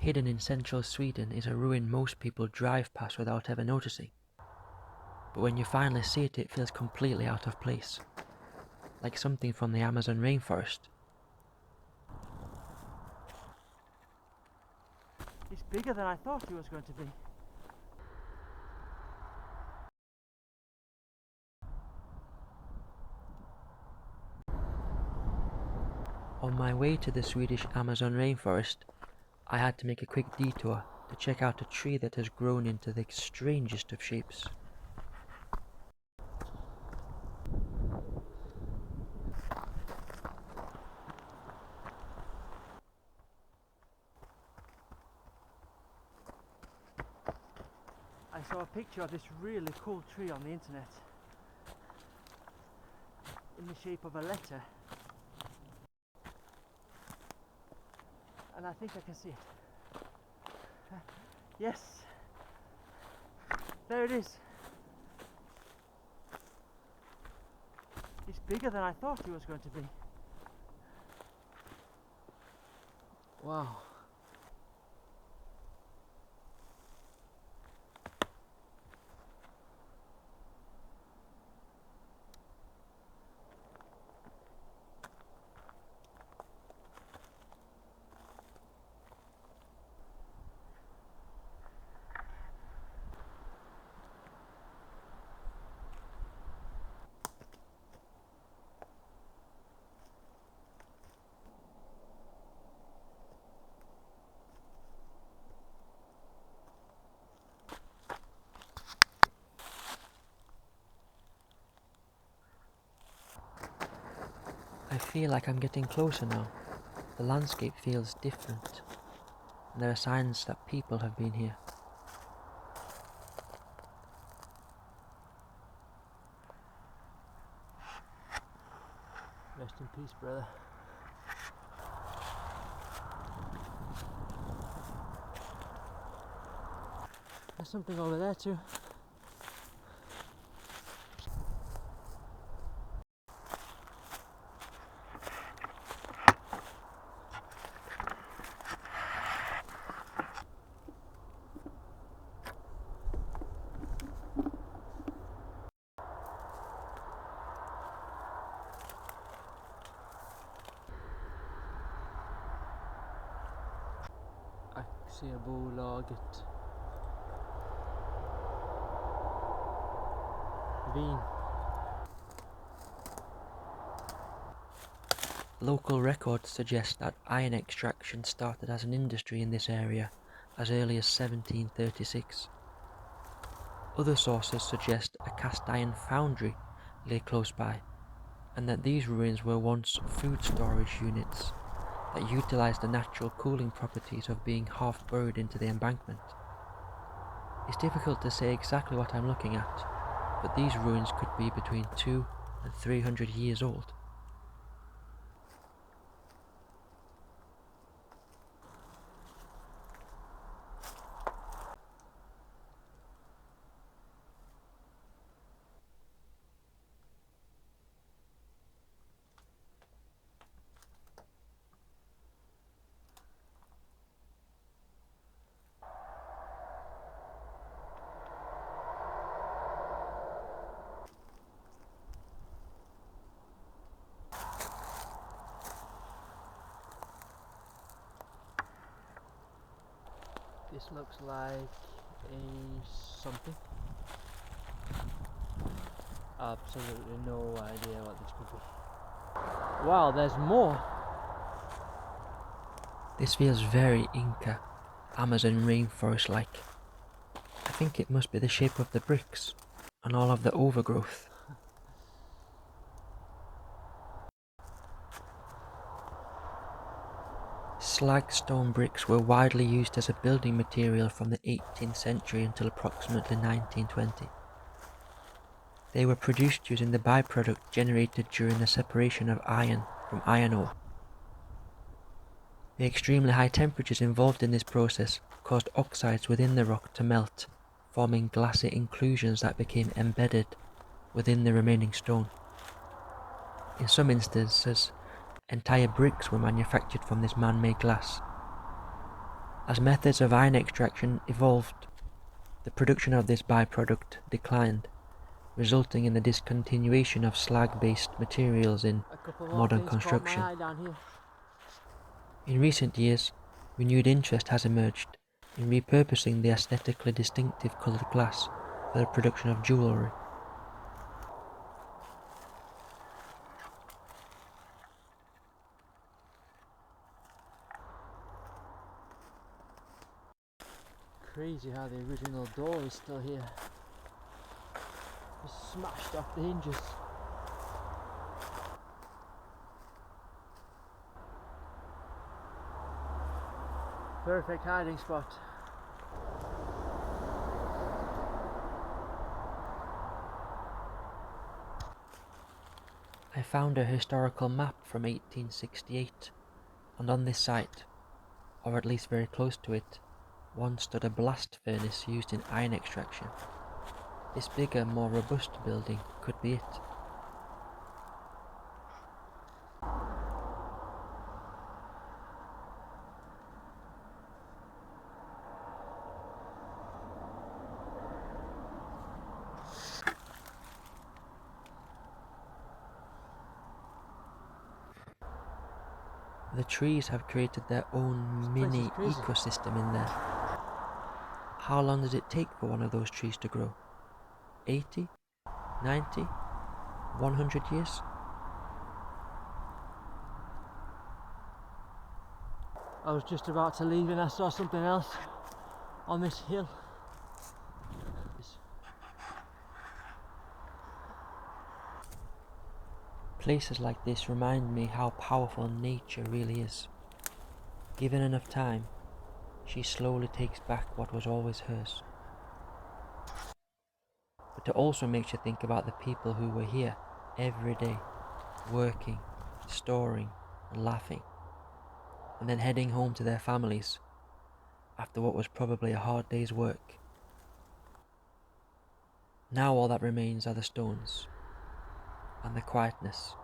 Hidden in central Sweden is a ruin most people drive past without ever noticing. But when you finally see it, it feels completely out of place, like something from the Amazon rainforest. It's bigger than I thought it was going to be. On my way to the Swedish Amazon rainforest, I had to make a quick detour to check out a tree that has grown into the strangest of shapes. I saw a picture of this really cool tree on the internet in the shape of a letter, and I think I can see it. Yes, there it is. It's bigger than I thought it was going to be. Wow. I feel like I'm getting closer now. The landscape feels different, and there are signs that people have been here. Rest in peace, brother. There's something over there too. Aktiebolaget Vin. Local records suggest that iron extraction started as an industry in this area as early as 1736. Other sources suggest a cast iron foundry lay close by, and that these ruins were once food storage units that utilized the natural cooling properties of being half buried into the embankment. It's difficult to say exactly what I'm looking at, but these ruins could be between 200 and 300 years old. This looks like a something. Absolutely no idea what this could be. Wow, there's more. This feels very Inca, Amazon rainforest-like. I think it must be the shape of the bricks and all of the overgrowth. Slag stone bricks were widely used as a building material from the 18th century until approximately 1920. They were produced using the byproduct generated during the separation of iron from iron ore. The extremely high temperatures involved in this process caused oxides within the rock to melt, forming glassy inclusions that became embedded within the remaining stone. In some instances, entire bricks were manufactured from this man-made glass. As methods of iron extraction evolved, the production of this byproduct declined, resulting in the discontinuation of slag-based materials in A couple more modern things caught my construction. eye down here. In recent years, renewed interest has emerged in repurposing the aesthetically distinctive coloured glass for the production of jewellery. Crazy how the original door is still here. Just smashed off the hinges. Perfect hiding spot. I found a historical map from 1868, and on this site, or at least very close to it, once stood a blast furnace used in iron extraction. This bigger, more robust building could be it. The trees have created their own This place mini is crazy. ecosystem in there. How long does it take for one of those trees to grow? 80? 90? 100 years? I was just about to leave and I saw something else on this hill. Places like this remind me how powerful nature really is. Given enough time, she slowly takes back what was always hers. But it also makes you think about the people who were here every day, working, storing, and laughing, and then heading home to their families after what was probably a hard day's work. Now all that remains are the stones and the quietness